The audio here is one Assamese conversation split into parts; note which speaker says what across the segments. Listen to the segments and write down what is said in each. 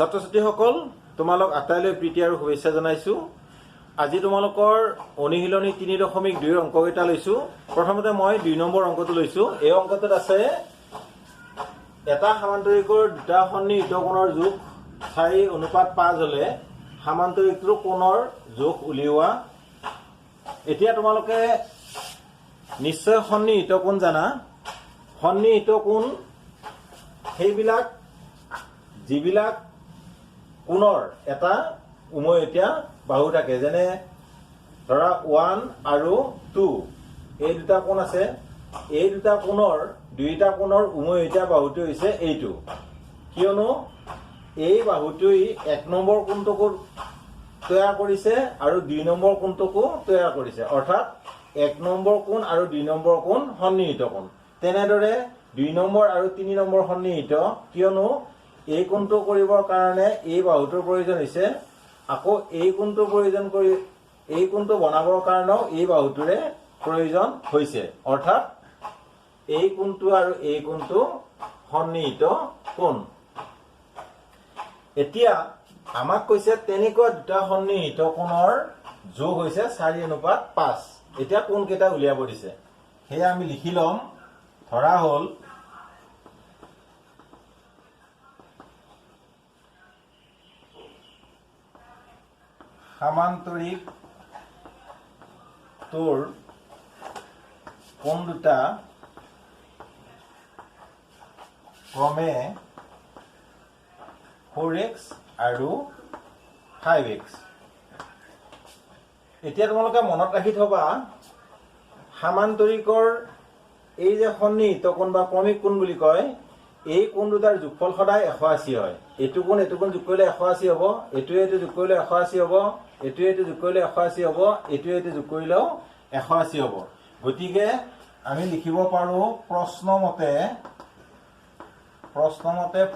Speaker 1: ছাত্ৰ ছাত্ৰীসকল তোমালোক আটাইলৈ প্ৰীতি আৰু শুভেচ্ছা জনাইছো। আজি তোমালোকৰ অনুশীলনী 3.2 অংককেইটা লৈছো। প্ৰথমতে মই 2 নম্বৰ অংকটো লৈছো। এই অংকটোত আছে এটা সামান্তৰিকৰ দুটা সন্নিহিত কোণৰ যোগ 4:5 হলে সামান্তৰিকটোৰ কোণৰ যোগ উলিওৱা। এতিয়া তোমালোকে নিশ্চয় সন্নিহিত কোণ জানা। সন্নিহিত কোণ সেইবিলাক যিবিলাক কোণৰ এটা উমৈহতীয়া বাহু থাকে, যেনে ধৰা 1 আৰু 2 এই দুটা কোণ আছে। এই দুটা কোণৰ দুইটা কোণৰ উমৈহতীয়া বাহুটো হৈছে এইটো, কিয়নো এই বাহুটোই 1 নম্বৰ কোণটোকো তৈয়াৰ কৰিছে আৰু 2 নম্বৰ কোণটোকো তৈয়াৰ কৰিছে, অৰ্থাৎ 1 নম্বৰ কোণ আৰু 2 নম্বৰ কোণ সন্নিহিত কোণ। তেনেদৰে 2 নম্বৰ আৰু 3 নম্বৰ সন্নিহিত, কিয়নো এই কোণটো কৰিবৰ কাৰণে এই বাহুটোৰ প্ৰয়োজন হৈছে, আকৌ এই কোণটো বনাবৰ কাৰণেও এই বাহুটোৰে প্ৰয়োজন হৈছে, অৰ্থাৎ এই কোণটো আৰু এই কোণটো সন্নিহিত কোণ। এতিয়া আমাক কৈছে তেনেকুৱা দুটা সন্নিহিত কোণৰ যোগ হৈছে 4:5। এতিয়া কোণ কেইটা উলিয়াব দিছে, সেয়া আমি লিখি ল'ম। ধৰা হ'ল সামান্তৰিকটোৰ কোণ দুটা ক্ৰমে 4x আৰু 5x। এতিয়া তোমালোকে মনত ৰাখি থবা, সামান্তৰিকৰ এই যে সন্নিহিত কোণ বা ক্ৰমিক কোণ বুলি কয়, এই কোণ দুটাৰ যোগফল সদায় 180 হয়। এইটো কোণ যোগ কৰিলে 180 হ'ব, এইটো যোগ কৰিলে 180 হ'ব, এইটো যোগ কৰিলে 180 হ'ব, এইটো যোগ কৰিলেও 180 হ'ব। গতিকে আমি লিখিব পাৰো প্ৰশ্নমতে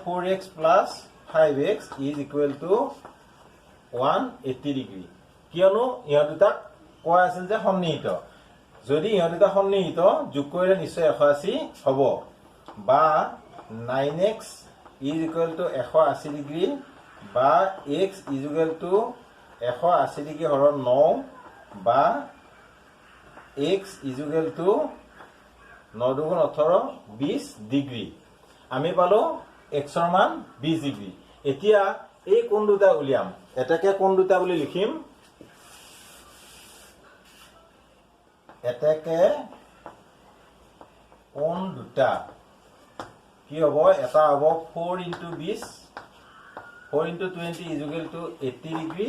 Speaker 1: 4x plus 5x is equal to 180 degree, কিয়নো ইহঁত দুটাক কোৱা আছিল যে সন্নিহিত। যদি ইহঁত দুটা সন্নিহিত, যোগ কৰিলে নিশ্চয় 180 হ'ব। বা 9x is equal to 180 degree, বা x is equal to 180 degree হৰণ 9, বা x is equal to 9 দুগুণ 18 20 ডিগ্ৰী। আমি পালো x ৰ মান 20 ডিগ্ৰী। এতিয়া এই কোণ দুটা উলিয়াম। এটাকে কোণ দুটা বুলি লিখিম। এটাকে কোণ দুটা কি হ'ব? এটা হ'ব 4 × 20, 4 × 20 is equal to 80 ডিগ্ৰী,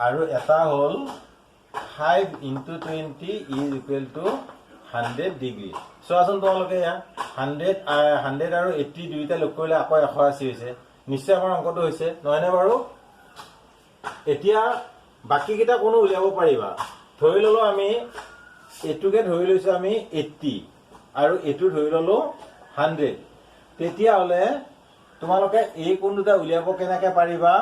Speaker 1: আৰু এটা হ'ল 5 × 20 is equal to 100 ডিগ্ৰী। চোৱাচোন তোমালোকে, 100 আৰু 80 দুইটা লগ কৰিলে আকৌ 180 হৈছে। নিশ্চয় আমাৰ অংকটো হৈছে, নহয়নে বাৰু? এতিয়া বাকীকেইটা কোনো উলিয়াব পাৰিবা। ধৰি ললো আমি এইটোকে ধৰি লৈছো আমি 80, আৰু এইটো ধৰি ললো 100। তেতিয়াহ'লে তোমালোকে এই কোণ দুটা উলিয়াব কেনেকে পাৰিবা?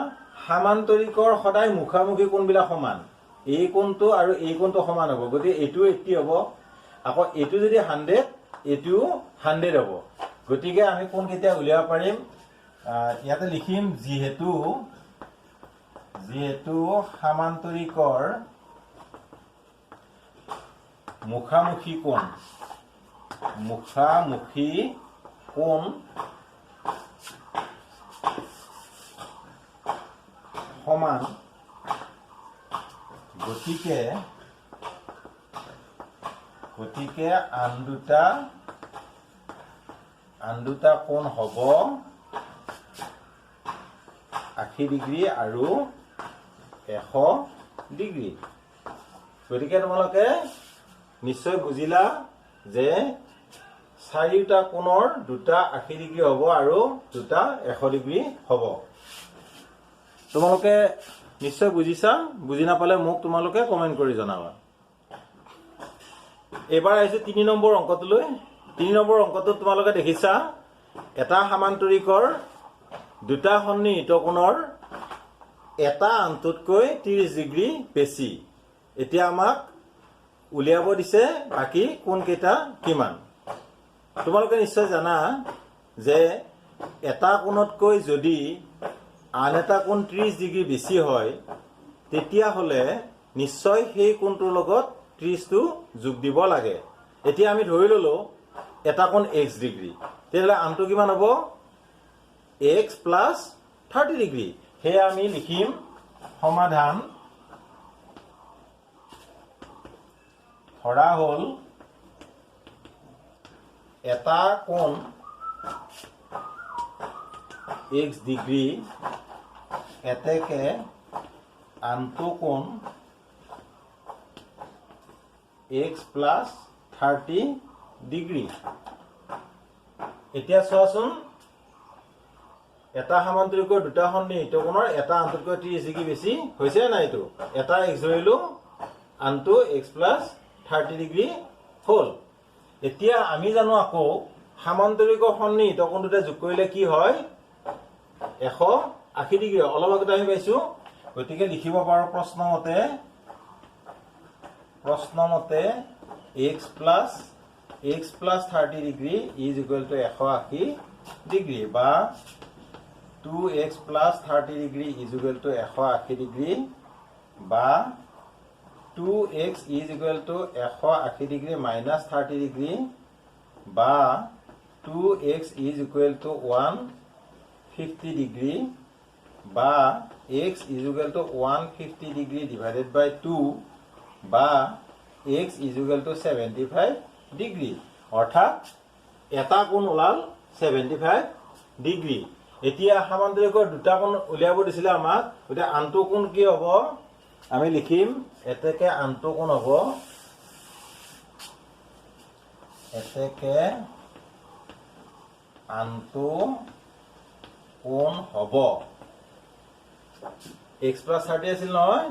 Speaker 1: সামান্তৰিকৰ সদায় মুখামুখি কোণবিলাক সমান। এই কোণটো আৰু এই কোণটো সমান হ'ব, গতিকে এইটো 80 হ'ব। আকৌ এইটো যদি 100, এইটোও 100 হ'ব। গতিকে আমি কোণ কেতিয়া উলিয়াব পাৰিম? ইয়াতে লিখিম, যিহেতু সামান্তৰিকৰ মুখামুখি কোণ সমান, গতিকে আন দুটা কোণ হ'ব 80 ডিগ্ৰী আৰু 100 ডিগ্ৰী। গতিকে তোমালোকে নিশ্চয় বুজিলা যে 4টা কোণৰ দুটা 80 ডিগ্ৰী হ'ব আৰু দুটা 100 ডিগ্ৰী হ'ব। তোমালোকে নিশ্চয় বুজিছা। বুজি নাপালে মোক তোমালোকে কমেণ্ট কৰি জনাবা। এইবাৰ আহিছো 3 নম্বৰ অংকটোলৈ। 3 নম্বৰ অংকটোত তোমালোকে দেখিছা, এটা সামান্তৰিকৰ দুটা সন্নিহিত কোণৰ এটা আনটোতকৈ 30 ডিগ্ৰী বেছি। এতিয়া আমাক উলিয়াব দিছে বাকী কোণ কেইটা কিমান। তোমালোকে নিশ্চয় জানা যে এটা কোণতকৈ যদি আন এটা কোণ 30 ডিগ্ৰী বেছি হয় তেতিয়াহ'লে নিশ্চয় সেই কোণটোৰ লগত 30টো যোগ দিব লাগে। এতিয়া আমি ধৰি ললো এটা কোণ x ডিগ্ৰী, তেতিয়াহ'লে আনটো কিমান হ'ব x প্লাছ 30 ডিগ্ৰী। সেয়া আমি লিখিম সমাধান ধৰা হ'ল এটা কোণ x ডিগ্ৰী এতেকে আনটো কোণ x প্লাছ 30 ডিগ্ৰী। এতিয়া চোৱাচোন এটা সমান্তৰিকৰ দুটা সন্নিহিত কোণৰ এটা আনটোতকৈ 30 ডিগ্ৰী বেছি হৈছে নাই? এইটো এটা x ধৰিলো আনটো x প্লাছ 30 ডিগ্ৰী হ'ল। এতিয়া আমি জানো আকৌ সমান্তৰিকৰ সন্নিহিত কোণ দুটা যোগ কৰিলে কি হয় 180 ডিগ্ৰী। অলপ আগতে আমি পাইছো, গতিকে লিখিব পাৰো প্ৰশ্নমতে x plus 30 degree is equal to 180 degree বা 2x plus 30 degree is equal to 180 degree বা 2x is equal to 180 degree minus 30 degree বা 2x is equal to 150 degree বা x is equal to 150 degree divided by 2 বা x is equal to 75 degree. অৰ্থাৎ এটা কোণ ওলাল 75 ডিগ্ৰী। এতিয়া সমান্তৰিকৰ দুটা কোণ উলিয়াব দিছিলে আমাক, গতিকে আনটো কোণ কি হ'ব আমি লিখিম এতেকে আনটো কোণ হ'ব এতেকে আনটো কোণ হ'ব x প্লাছ 30 আছিল নহয়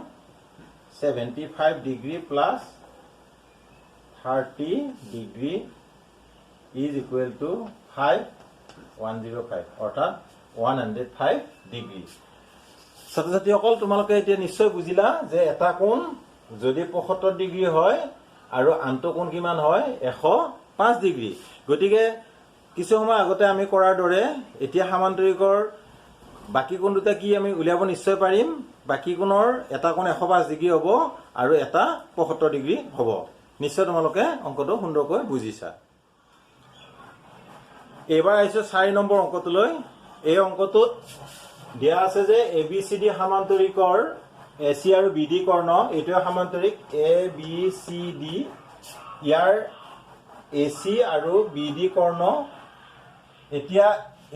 Speaker 1: 75 degree plus 30 degree is equal two 105 অৰ্থাৎ 105 ডিগ্ৰী। ছাত্ৰ ছাত্ৰীসকল তোমালোকে এতিয়া নিশ্চয় বুজিলা যে এটা কোণ যদি 75 ডিগ্ৰী হয় আৰু আনটো কোণ কিমান হয় 105 ডিগ্ৰী। গতিকে কিছু সময় আগতে আমি কৰাৰ দৰে এতিয়া সমান্তৰিকৰ বাকী কোণ দুটা কি আমি উলিয়াব নিশ্চয় পাৰিম। বাকী কোণৰ এটা কোণ 105 ডিগ্ৰী হ'ব আৰু এটা 75 ডিগ্ৰী হ'ব। নিশ্চয় তোমালোকে অংকটো সুন্দৰকৈ বুজিছা। এইবাৰ আহিছো 4 নম্বৰ অংকটোলৈ। এই অংকটোত দিয়া আছে যে ABCD সমান্তৰিকৰ AC আৰু BD কৰ্ণ, এইটোৱে সমান্তৰিক ABCD, ইয়াৰ AC আৰু BD কৰ্ণ। এতিয়া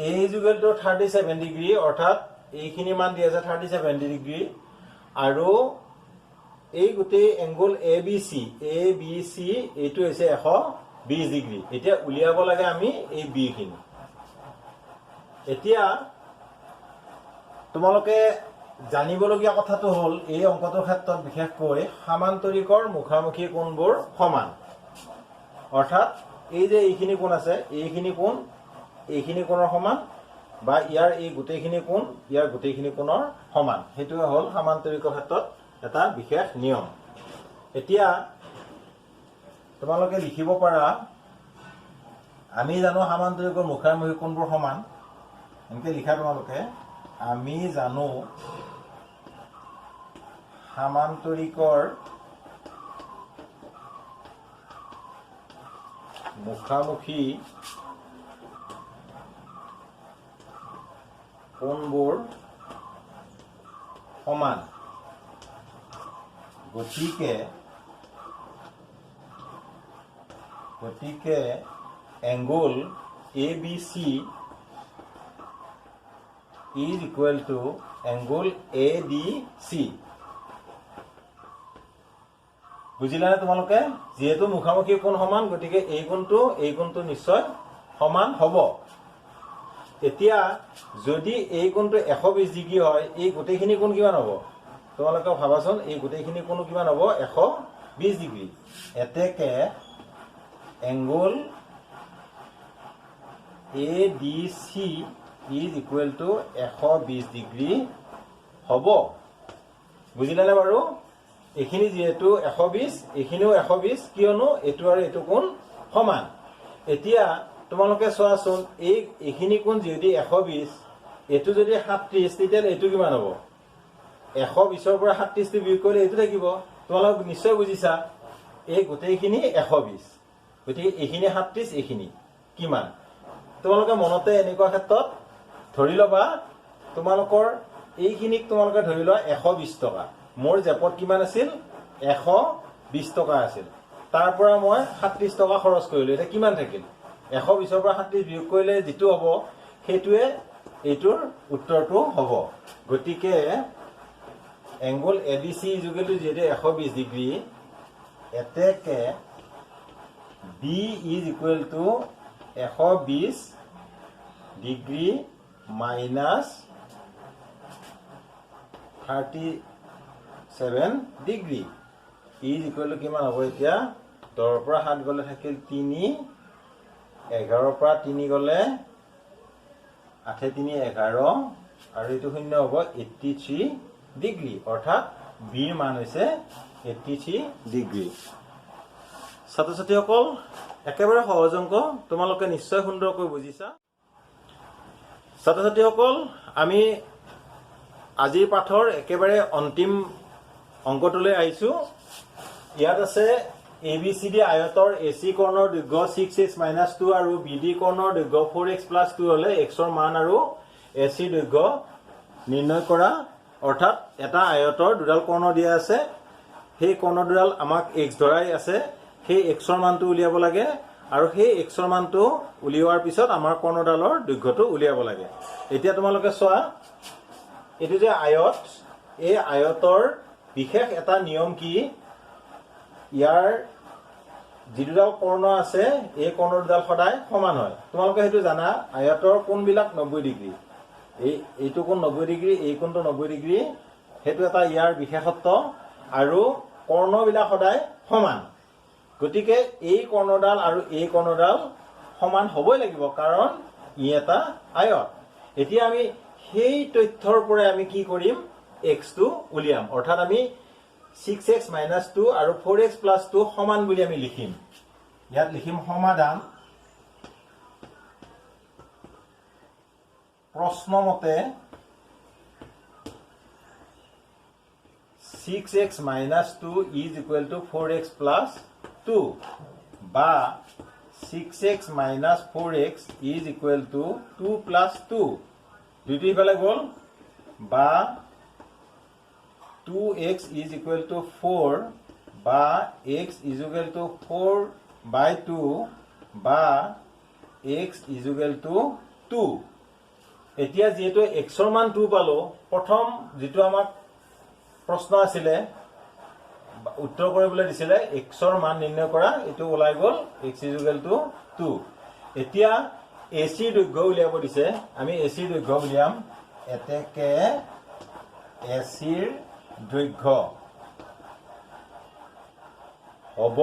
Speaker 1: A is equal to 37 degree অৰ্থাৎ এইখিনি মান দিয়া আছে 37 ডিগ্ৰী আৰু এই গোটেই এংগল ABC এইটো হৈছে 120 ডিগ্ৰী। এতিয়া উলিয়াব লাগে আমি এই B খিনি। এতিয়া তোমালোকে জানিবলগীয়া কথাটো হ'ল এই অংকটোৰ ক্ষেত্ৰত বিশেষকৈ সমান্তৰিকৰ মুখামুখি কোণবোৰ সমান। অৰ্থাৎ এই যে এইখিনি কোণ আছে এইখিনি কোণৰ সমান বা ইয়াৰ এই গোটেইখিনি কোণ ইয়াৰ গোটেইখিনি কোণৰ সমান। সেইটোৱে হ'ল সমান্তৰিকৰ ক্ষেত্ৰত এটা বিশেষ নিয়ম। এতিয়া তোমালোকে লিখিব পাৰা আমি জানো সমান্তৰিকৰ মুখামুখি কোণবোৰ সমান। এনেকৈ লিখা তোমালোকে আমি জানো সমান্তৰিকৰ মুখামুখি কোণবোৰ সমান। গতিকে angle ABC is equal to angle ADC। বুজিলানে তোমালোকে? যেহেতু মুখামুখি কোণ সমান গতিকে এই কোণটো নিশ্চয় সমান হ'ব। এতিয়া যদি এই কোণটো 120 ডিগ্ৰী হয় এই গোটেইখিনি কোণ কিমান হ'ব তোমালোকে ভাবাচোন। এই গোটেইখিনি কোণ কিমান হ'ব 120 ডিগ্ৰী। এতেকে angle ADC is equal to 120 degree হ'ব। বুজিলানে বাৰু? এইখিনি যেহেতু 120 এইখিনিও 120 কিয়নো এইটো আৰু এইটো কোণ সমান। এতিয়া তোমালোকে চোৱাচোন এইখিনি কোণ যদি 120 এইটো যদি 37 তেতিয়াহ'লে এইটো কিমান হ'ব 120ৰ পৰা 37টো বিয়োগ কৰিলে এইটো থাকিব তোমালোক নিশ্চয় বুজিছা এই গোটেইখিনি 120 গতিকে এইখিনি 37 এইখিনি কিমান তোমালোকে মনতে এনেকুৱা ক্ষেত্ৰত ধৰি ল'বা তোমালোকৰ এইখিনিক তোমালোকে ধৰি লোৱা 120 টকা মোৰ জেপত কিমান আছিল 120 টকা আছিল তাৰ পৰা মই 37 টকা খৰচ কৰিলো এটা কিমান থাকিল 120ৰ পৰা 37 বিয়োগ কৰিলে যেটো হ'ব সেইটোৱে এইটোৰ উত্তৰটো হ'ব গতিকে এংগল ABC ইকুৱেল টু যেটো 120 ডিগ্ৰী এতেকে B is equal two 120 degree minus 37 degree is equal two কিমান হ'ব এতিয়া 10ৰ পৰা 7 গ'লে থাকিল 3 11ৰ পৰা 3 গ'লে 8 3 11 আৰু এইটো শূন্য হ'ব 83 ডিগ্ৰী অৰ্থাৎ বিৰ মান হৈছে 83 ডিগ্ৰী ছাত্ৰ ছাত্ৰীসকল একেবাৰে সহজ অংক তোমালোকে নিশ্চয় সুন্দৰকৈ বুজিছা ছাত্ৰ ছাত্ৰীসকল আমি আজিৰ পাঠৰ একেবাৰে অন্তিম অংকটোলৈ আহিছো ইয়াত আছে ABCD আয়তৰ AC কৰ্ণৰ দৈৰ্ঘ্য 6x - 2 আৰু BD কৰ্ণৰ দৈৰ্ঘ্য 4x + 2 হলে x ৰ মান আৰু AC দৈৰ্ঘ্য নিৰ্ণয় কৰা অৰ্থাৎ এটা আয়তৰ দুডাল কৰ্ণ দিয়া আছে সেই কৰ্ণ দুডাল আমাক x ধৰাই আছে সেই x ৰ মানটো উলিয়াব লাগে আৰু সেই x ৰ মানটো উলিওৱাৰ পিছত আমাৰ কৰ্ণডালৰ দৈৰ্ঘ্যটো উলিয়াব লাগে এতিয়া তোমালোকে চোৱা এটো যে আয়ত এই আয়তৰ বিশেষ এটা নিয়ম কি ইয়াৰ যিডাল কৰ্ণ আছে এই কৰ্ণ দুডাল সদায় সমান হয় তোমালোকে হেতু জানা আয়তৰ কোণবিলাক 90 ডিগ্ৰী এইটো কোণ 90 ডিগ্ৰী এই কোণটো 90 ডিগ্ৰী হেতু এটা ইয়াৰ বিশেষত্ব আৰু কৰ্ণবিলাক সদায় সমান গতিকে এই কৰ্ণডাল আৰু এই কৰ্ণডাল সমান হ'বই লাগিব কাৰণ ই এটা আয়ত এতিয়া আমি সেই তথ্যৰ পৰা আমি কি কৰিম x টো উলিয়াম অৰ্থাৎ আমি 6x - 2 আৰু 4x + 2 সমান বুলি আমি লিখিম ইয়াত লিখিম সমাধান প্ৰশ্নমতে 6x - 2 is equal to 4x + 2 বা 6x - 4x is equal to 2 + 2 দুটি ইফালে গ'ল বা 2x is equal to 4 বা x is equal to 4/2 বা x is equal to 2 এতিয়া যেহেতু x ৰ মান 2 পালো প্ৰথম যেটো আমাক প্ৰশ্ন আছিল উত্তৰ কৰিবলৈ দিছিল x ৰ মান নিৰ্ণয় কৰা এটো ওলাই গ'ল x is equal to 2 এতিয়া AC দৈৰ্ঘ্য উলিয়াব দিছে আমি AC দৈৰ্ঘ্য উলিয়াম এতেকে AC ৰ দৈৰ্ঘ্য হ'ব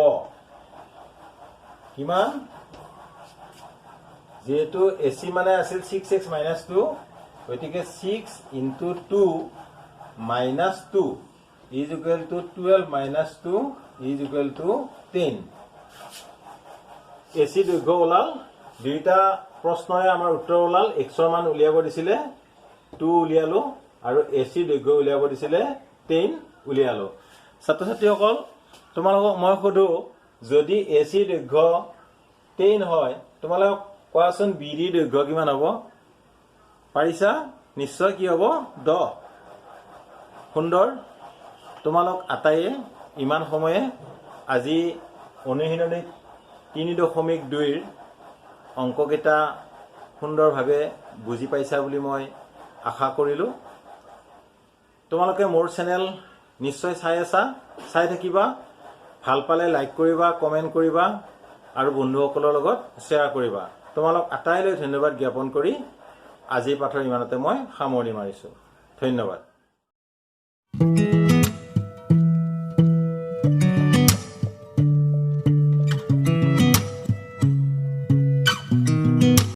Speaker 1: কিমান যেহেতু AC মানে আছিল 6x - 2 গতিকে 6 * 2 - 2 is equal to 12 - 2 is equal to 10 AC দৈৰ্ঘ্য ওলাল দুইটা প্ৰশ্নয়ে আমাৰ উত্তৰ ওলাল x ৰ মান উলিয়াব দিছিলে 2 উলিয়ালো আৰু AC দৈৰ্ঘ্য উলিয়াব দিছিলে 10 উলিয়ালো ছাত্ৰ ছাত্ৰীসকল তোমালোকক মই সুধো যদি AC দৈৰ্ঘ্য 10 হয় তোমালোক কোৱাচোন BD দৈৰ্ঘ্য কিমান হ'ব পাৰিছা নিশ্চয় কি হ'ব 10 সুন্দৰ তোমালোক আটাইয়ে ইমান সময়ে আজি অনুশীলনী 3.2 ৰ অংককেইটা সুন্দৰভাৱে বুজি পাইছা বুলি মই আশা কৰিলো তোমালোকে মোৰ চেনেল নিশ্চয় চাই থাকিবা ভাল পালে লাইক কৰিবা কমেন্ট কৰিবা আৰু বন্ধুসকলৰ লগত শ্বেয়াৰ কৰিবা তোমালোক আটাইলৈ ধন্যবাদ জ্ঞাপন কৰি আজি পাঠৰ ইমানতে মই সামৰণি মাৰিছো ধন্যবাদ